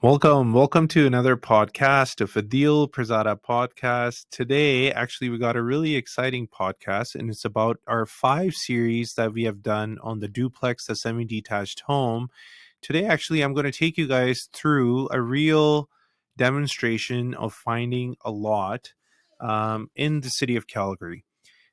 Welcome to another podcast of Adeel Pirzada podcast. Today, actually, we got a really exciting podcast, and it's about our 5 series that we have done on the duplex, the semi-detached home. Today, actually, I'm going to take you guys through a real demonstration of finding a lot in the city of Calgary.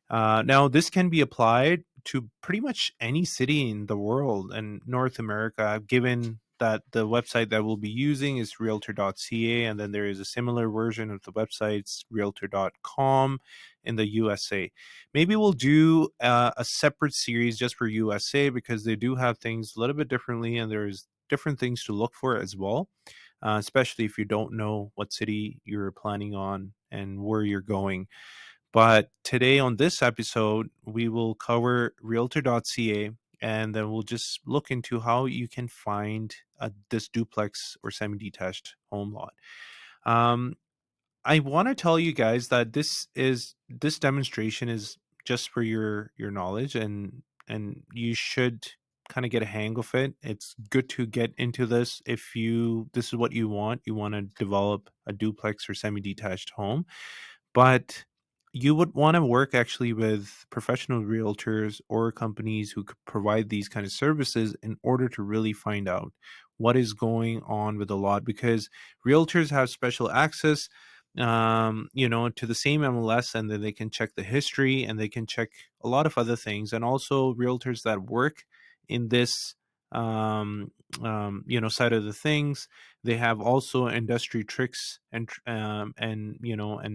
Now, this can be applied to pretty much any city in the world and North America, given that the website that we'll be using is realtor.ca, and then there is a similar version of the websites realtor.com in the USA. Maybe we'll do a separate series just for USA because they do have things a little bit differently, and there's different things to look for as well, especially if you don't know what city you're planning on and where you're going. But today on this episode, we will cover realtor.ca, and then we'll just look into how you can find this duplex or semi-detached home lot. Um, I want to tell you guys that this demonstration is just for your knowledge, and you should kind of get a hang of it. It's good to get into this if this is what you want to develop a duplex or semi-detached home, but you would want to work actually with professional realtors or companies who could provide these kind of services in order to really find out what is going on with the lot, because realtors have special access to the same MLS, and then they can check the history and they can check a lot of other things. And also realtors that work in this um, side of the things, they have also industry tricks and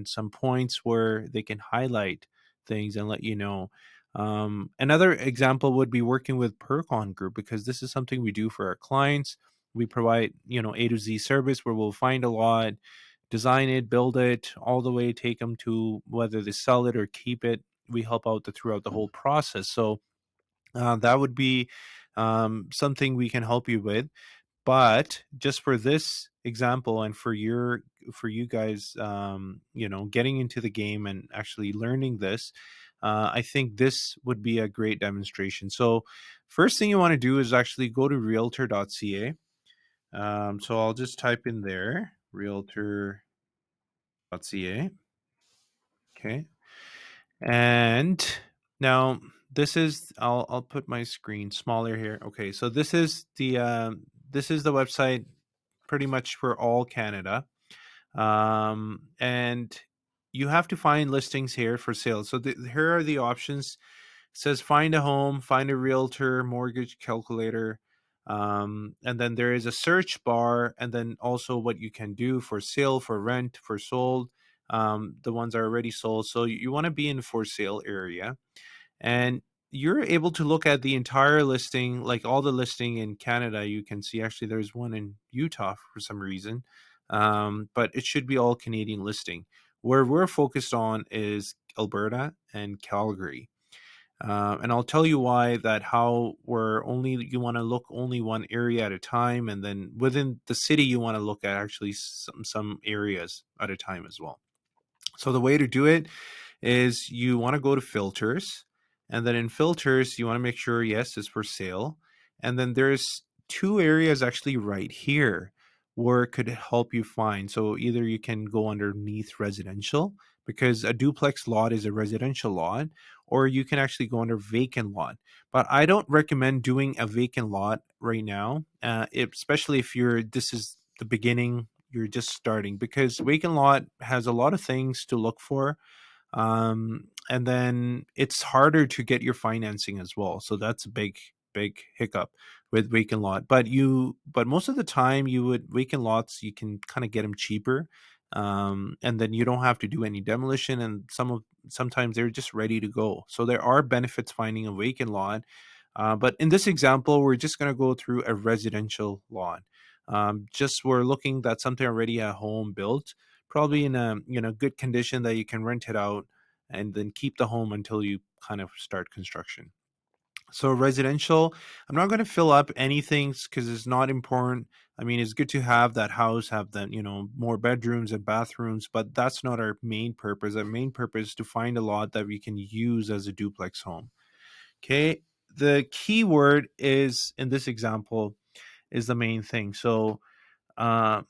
some points where they can highlight things and let you know. Another example would be working with Pircon Group, because this is something we do for our clients. We provide A to Z service where we'll find a lot, design it, build it, all the way take them to whether they sell it or keep it. We help out throughout the whole process. So that would be something we can help you with. But just for this example and for you guys, getting into the game and actually learning this, I think this would be a great demonstration. So first thing you want to do is actually go to realtor.ca. So I'll just type in there realtor.ca. Okay. And now this is, I'll put my screen smaller here. Okay, so this is the website pretty much for all Canada. And you have to find listings here for sale. So here are the options. It says find a home, find a realtor, mortgage calculator. And then there is a search bar, and then also what you can do for sale, for rent, for sold. The ones are already sold. So you want to be in for sale area, and you're able to look at the entire listing, like all the listing in Canada. You can see actually there's one in Utah for some reason, but it should be all Canadian listing. Where we're focused on is Alberta and Calgary. And I'll tell you why, that how we're only, you want to look only one area at a time, and then within the city you want to look at actually some areas at a time as well. So the way to do it is you want to go to filters, and then in filters you want to make sure yes it's for sale, and then there's 2 areas actually right here where it could help you find. So either you can go underneath residential, because a duplex lot is a residential lot, or you can actually go under vacant lot. But I don't recommend doing a vacant lot right now, especially if this is the beginning, you're just starting, because vacant lot has a lot of things to look for, and then it's harder to get your financing as well. So that's a big hiccup with vacant lot. But most of the time, vacant lots, you can kind of get them cheaper, and then you don't have to do any demolition, and sometimes they're just ready to go. So there are benefits finding a vacant lot. But in this example, we're just going to go through a residential lot. Just we're looking at something already a home built, probably in a good condition, that you can rent it out and then keep the home until you kind of start construction. So residential, I'm not going to fill up anything because it's not important. I mean, it's good to have that house have the more bedrooms and bathrooms, but that's not our main purpose. Our main purpose is to find a lot that we can use as a duplex home. Okay, the key word is, in this example, is the main thing. So Uh,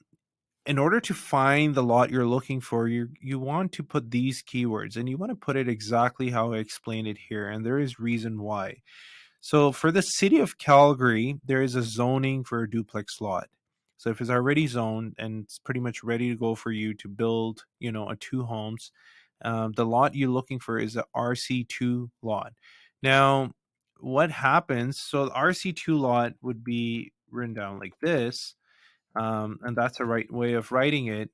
in order to find the lot you're looking for, you want to put these keywords, and you want to put it exactly how I explained it here. And there is reason why. So for the city of Calgary, there is a zoning for a duplex lot. So if it's already zoned and it's pretty much ready to go for you to build, a two homes, the lot you're looking for is a RC2 lot. Now, what happens? So the RC2 lot would be written down like this, and that's the right way of writing it.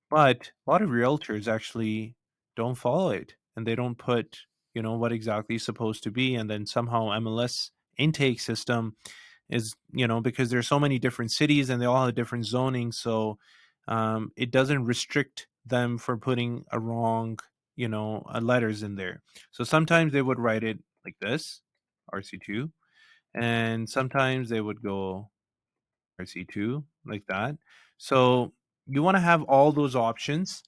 But a lot of realtors actually don't follow it, and they don't put, what exactly is supposed to be. And then somehow MLS intake system is, because there's so many different cities and they all have different zoning. So it doesn't restrict them from putting a wrong, letters in there. So sometimes they would write it like this, RC2, and sometimes they would go RC2 like that. So you want to have all those options,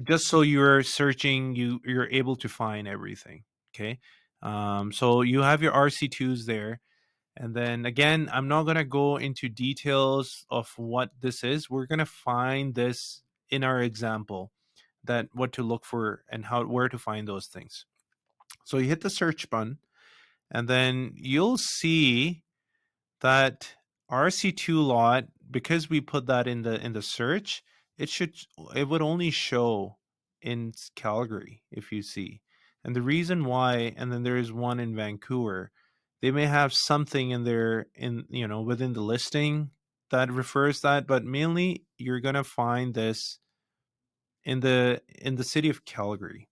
just so you're searching, you're able to find everything. Okay. So you have your RC2s there. And then again, I'm not going to go into details of what this is. We're going to find this in our example, that what to look for and where to find those things. So you hit the search button, and then you'll see that RC2 lot, because we put that in the search, it would only show in Calgary, if you see. And the reason why, and then there is one in Vancouver, they may have something in there within the listing that refers that, but mainly you're going to find this in the city of Calgary.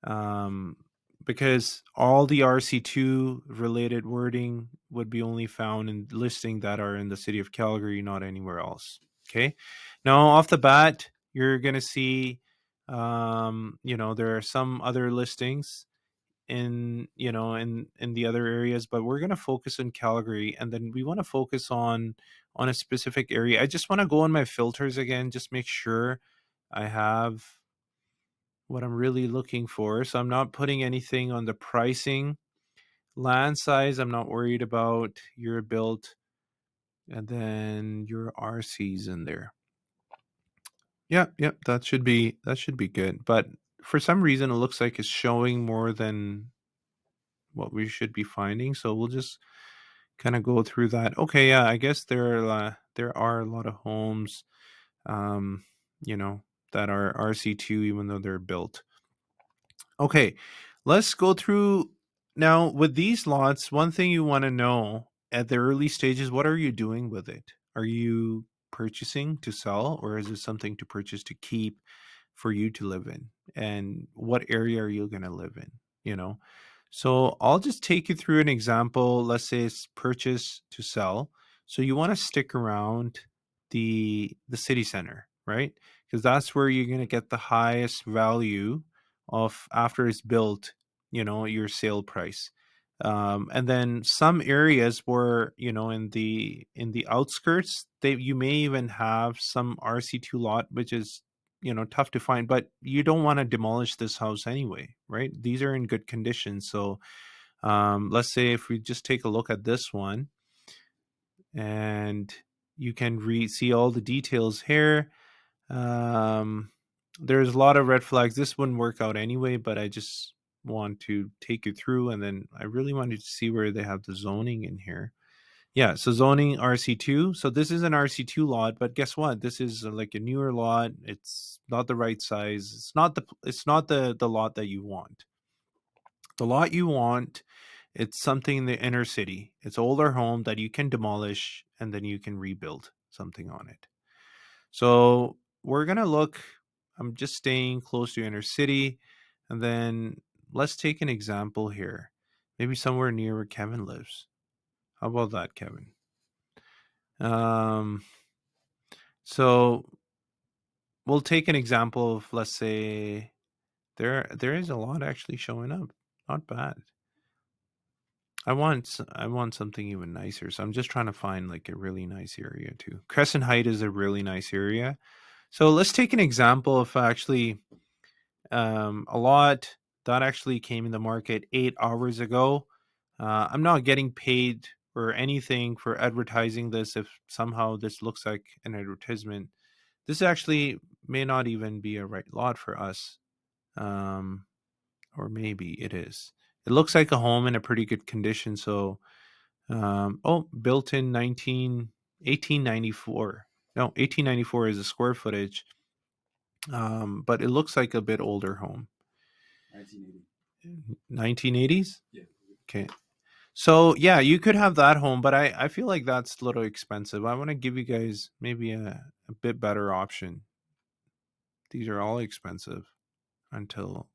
Um, because all the RC2 related wording would be only found in listing that are in the city of Calgary, not anywhere else. Okay. Now, off the bat, you're going to see, there are some other listings in the other areas, but we're going to focus on Calgary, and then we want to focus on a specific area. I just want to go on my filters again, just make sure I have what I'm really looking for. So I'm not putting anything on the pricing. Land size, I'm not worried about. Your built, and then your RCs in there. Yeah, that should be good. But for some reason, it looks like it's showing more than what we should be finding. So we'll just kind of go through that. Okay, yeah, I guess there are a lot of homes, um, you know, that are RC2, even though they're built. Okay, let's go through now with these lots. One thing you want to know at the early stages, what are you doing with it? Are you purchasing to sell, or is it something to purchase to keep for you to live in? And what area are you going to live in? So I'll just take you through an example. Let's say it's purchase to sell. So you want to stick around the city center, right? Because that's where you're going to get the highest value of after it's built, your sale price. And then some areas where, in the outskirts, you may even have some RC2 lot, which is tough to find, but you don't want to demolish this house anyway, right? These are in good condition. So let's say if we just take a look at this one, and you can see all the details here. There's a lot of red flags. This wouldn't work out anyway, but I just want to take you through, and then I really wanted to see where they have the zoning in here. Yeah, so zoning RC2. So this is an RC2 lot, but guess what? This is like a newer lot. It's not the right size. It's not the lot that you want. The lot you want, it's something in the inner city. It's older home that you can demolish, and then you can rebuild something on it. So we're going to look, I'm just staying close to inner city. And then let's take an example here. Maybe somewhere near where Kevin lives. How about that, Kevin? Um, so we'll take an example of, let's say, there is a lot actually showing up. Not bad. I want something even nicer. So I'm just trying to find like a really nice area too. Crescent Height is a really nice area. So let's take an example of actually a lot that actually came in the market 8 hours ago. I'm not getting paid or anything for advertising this, if somehow this looks like an advertisement, this actually may not even be a right lot for us. Um, or maybe it is. It looks like a home in a pretty good condition. So, built in 1894. No, 1894 is the square footage. But it looks like a bit older home. 1980. 1980s? Yeah. Okay. So yeah, you could have that home, but I feel like that's a little expensive. I want to give you guys maybe a bit better option. These are all expensive until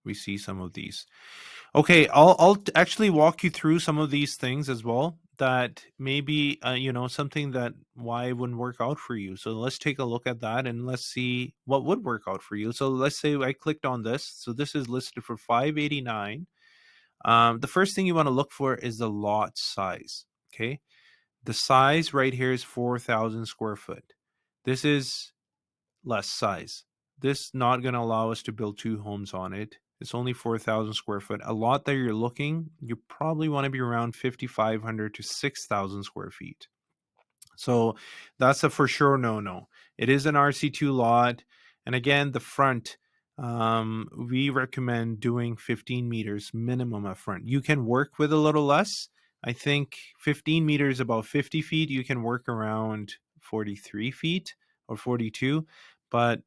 we see some of these. Okay, I'll actually walk you through some of these things as well, that maybe something that why it wouldn't work out for you. So let's take a look at that and let's see what would work out for you. So let's say I clicked on this. So this is listed for $589. The first thing you want to look for is the lot size. Okay, the size right here is 4,000 square foot. This is less size. This not going to allow us to build two homes on it. It's only 4,000 square foot. A lot that you're looking, you probably want to be around 5,500 to 6,000 square feet. So that's a for sure no. It is an RC2 lot. And again, the front, we recommend doing 15 meters minimum up front. You can work with a little less. I think 15 meters, about 50 feet. You can work around 43 feet or 42. But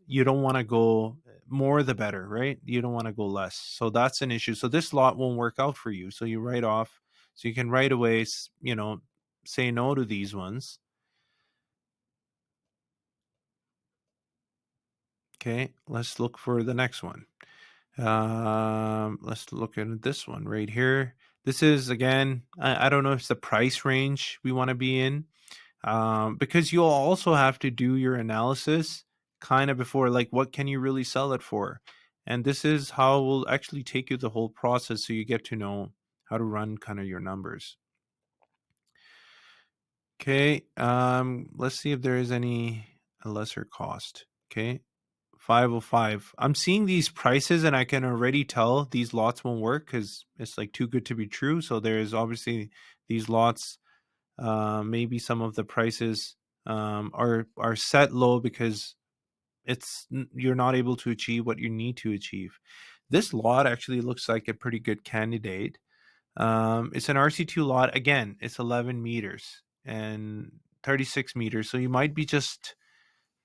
you don't want to go more the better, right? You don't want to go less. So that's an issue. So this lot won't work out for you. So you write off. So you can right away, say no to these ones. Okay, let's look for the next one. Let's look at this one right here. This is, again, I don't know if it's the price range we want to be in, because you'll also have to do your analysis kind of before, like, what can you really sell it for? And this is how we'll actually take you the whole process, so you get to know how to run kind of your numbers. Okay, let's see if there is any a lesser cost. Okay, 505. I'm seeing these prices and I can already tell these lots won't work because it's like too good to be true. So there's obviously these lots. Maybe some of the prices are set low because you're not able to achieve what you need to achieve. This lot actually looks like a pretty good candidate. It's an RC2 lot. Again, it's 11 meters and 36 meters. So you might be just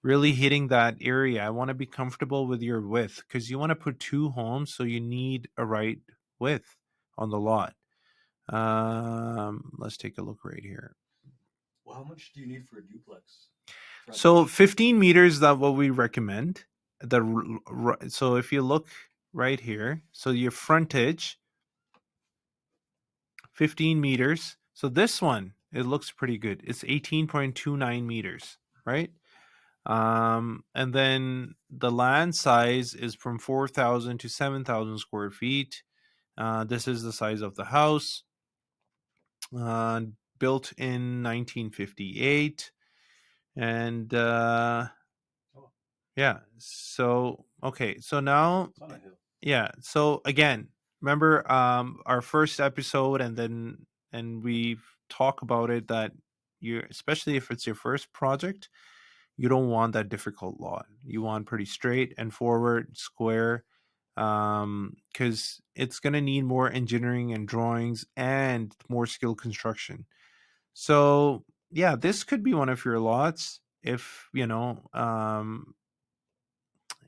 really hitting that area. I want to be comfortable with your width because you want to put two homes. So you need a right width on the lot. Let's take a look right here. Well, how much do you need for a duplex? So 15 meters, that what we recommend. So if you look right here, so your frontage, 15 meters. So this one, it looks pretty good. It's 18.29 meters, right? And then the land size is from 4,000 to 7,000 square feet. This is the size of the house, built in 1958. And yeah, so, okay. So now, yeah. So again, remember our first episode, and we've talked about it, that especially if it's your first project, you don't want that difficult lot. You want pretty straight and forward, square, because it's going to need more engineering and drawings and more skilled construction. So yeah, this could be one of your lots if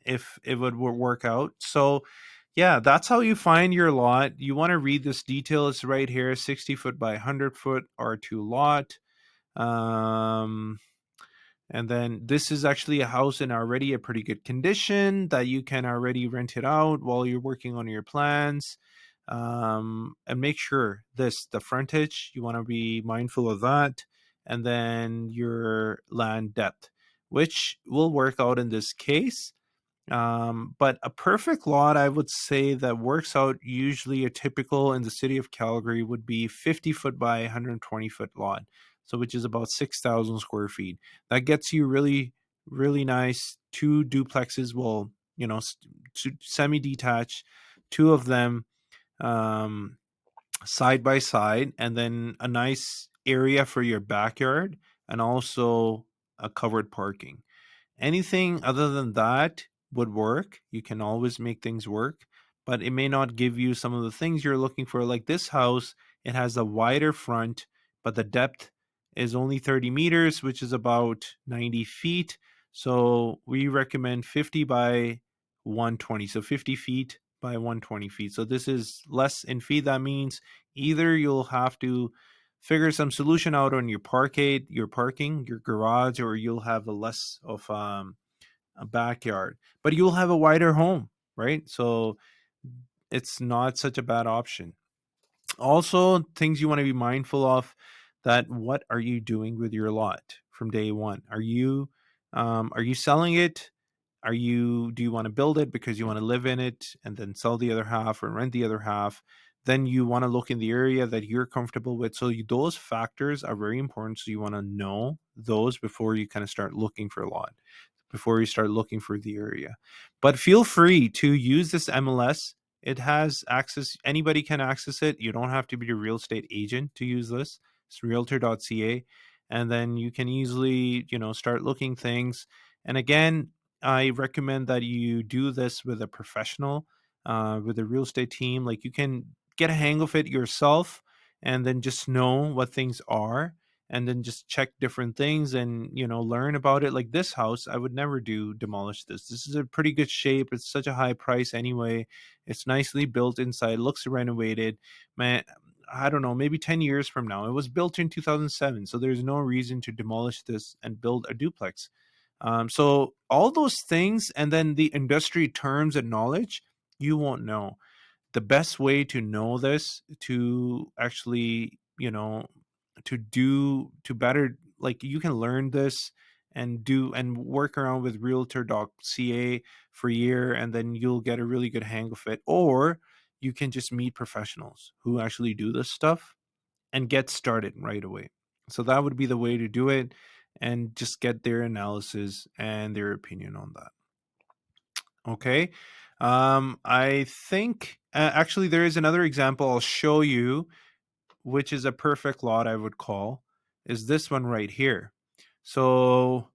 if it would work out. So yeah, that's how you find your lot. You want to read this detail. It's right here: 60 foot by 100 foot R2 lot. And then this is actually a house in already a pretty good condition that you can already rent it out while you're working on your plans. And make sure the frontage, you want to be mindful of that. And then your land depth, which will work out in this case. But a perfect lot, I would say, that works out usually a typical in the city of Calgary would be 50 foot by 120 foot lot. So which is about 6,000 square feet. That gets you really, really nice two duplexes. Well, semi-detached, two of them. side by side, and then a nice area for your backyard, and also a covered parking. Anything other than that would work. You can always make things work, but it may not give you some of the things you're looking for. Like this house, it has a wider front, but the depth is only 30 meters, which is about 90 feet. So we recommend 50 by 120. So 50 feet by 120 feet. So this is less in feet. That means either you'll have to figure some solution out on your parkade, your parking, your garage, or you'll have a less of a backyard, but you'll have a wider home, right? So it's not such a bad option. Also, things you want to be mindful of, that what are you doing with your lot from day one? Are you selling it? Do you want to build it because you want to live in it and then sell the other half or rent the other half? Then you want to look in the area that you're comfortable with. So those factors are very important. So you want to know those before you kind of start looking for a lot, before you start looking for the area. But feel free to use this MLS. It has access, anybody can access it. You don't have to be a real estate agent to use this. It's realtor.ca. And then you can easily, start looking things. And again, I recommend that you do this with a professional, with a real estate team. Like, you can get a hang of it yourself and then just know what things are, and then just check different things and learn about it. Like this house, I would never demolish this is a pretty good shape. It's such a high price anyway. It's nicely built inside, looks renovated. Man, I don't know, maybe 10 years from now. It was built in 2007, so there's no reason to demolish this and build a duplex. So all those things, and then the industry terms and knowledge, you won't know. The best way to know this, to actually, to better, like, you can learn this and do and work around with realtor.ca for a year, and then you'll get a really good hang of it. Or you can just meet professionals who actually do this stuff and get started right away. So that would be the way to do it, and just get their analysis and their opinion on that. Okay. I think actually there is another example I'll show you, which is a perfect lot, I would call, is this one right here. So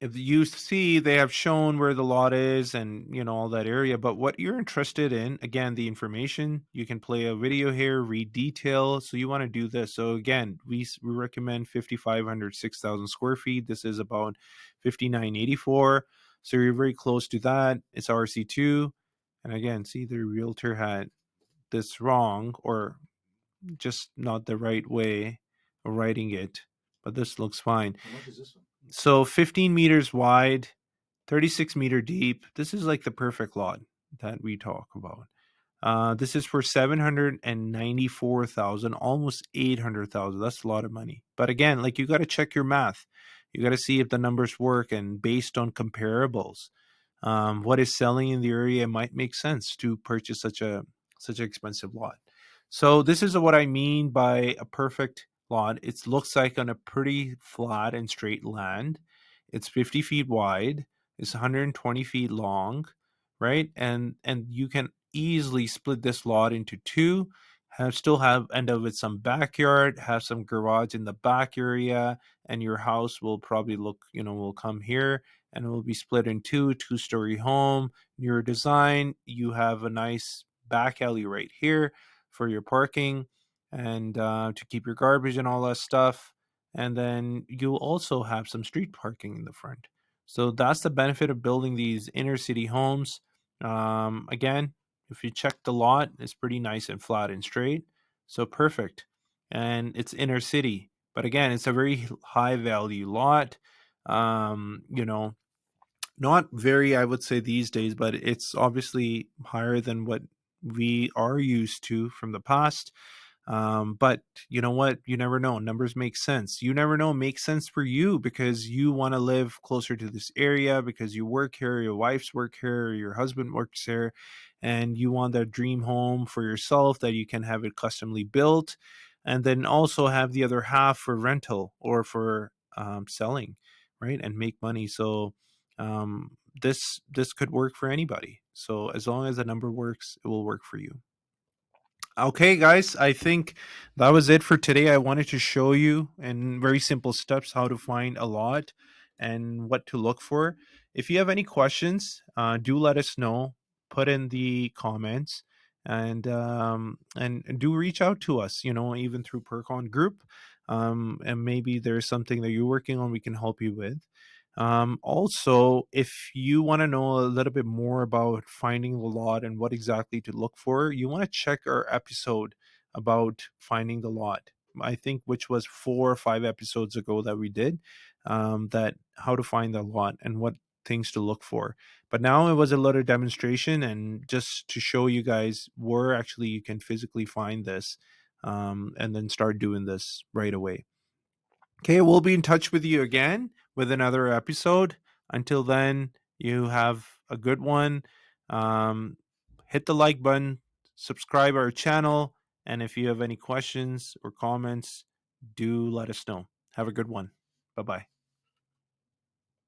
if you see, they have shown where the lot is and all that area, but what you're interested in, again, the information, you can play a video here, read detail. So you want to do this. So again, we recommend 5,500 6,000 square feet. This is about 5,984. So you're very close to that. It's RC2. And again, see, the realtor had this wrong, or just not the right way of writing it, but this looks fine. How much is this one? So 15 meters wide, 36-meter deep. This is like the perfect lot that we talk about. This is for 794,000, almost 800,000. That's a lot of money. But again, like, you got to check your math. You got to see if the numbers work, and based on comparables, what is selling in the area, might make sense to purchase such an expensive lot. So this is what I mean by a perfect lot. It looks like on a pretty flat and straight land. It's 50 feet wide. It's 120 feet long, right? And you can easily split this lot into two. Have end up with some backyard, have some garage in the back area, and your house will probably will come here, and it will be split in two-story home. Your design, you have a nice back alley right here for your parking, and to keep your garbage and all that stuff. And then you'll also have some street parking in the front. So that's the benefit of building these inner city homes. Again, if you check the lot, it's pretty nice and flat and straight. So perfect. And it's inner city. But again, it's a very high value lot. Um, you know, Not very, I would say, these days, but it's obviously higher than what we are used to from the past. But you know what? You never know. Numbers make sense. You never know. Make sense for you because you want to live closer to this area, because you work here, your wife's work here, your husband works here, and you want that dream home for yourself that you can have it customly built, and then also have the other half for rental or for selling, right? And make money. So this could work for anybody. So as long as the number works, it will work for you. Okay, guys, I think that was it for today. I wanted to show you in very simple steps how to find a lot and what to look for. If you have any questions, do let us know. Put in the comments and do reach out to us. You know, even through Pircon group, and maybe there's something that you're working on we can help you with. Also, if you want to know a little bit more about finding the lot and what exactly to look for, you want to check our episode about finding the lot. I think which was 4 or 5 episodes ago that we did, that how to find the lot and what things to look for. But now it was a little demonstration and just to show you guys where actually you can physically find this, and then start doing this right away. Okay, we'll be in touch with you again with another episode. Until then, you have a good one. Um, Hit the like button, subscribe our channel, and if you have any questions or comments, do let us know. Have a good one. Bye bye.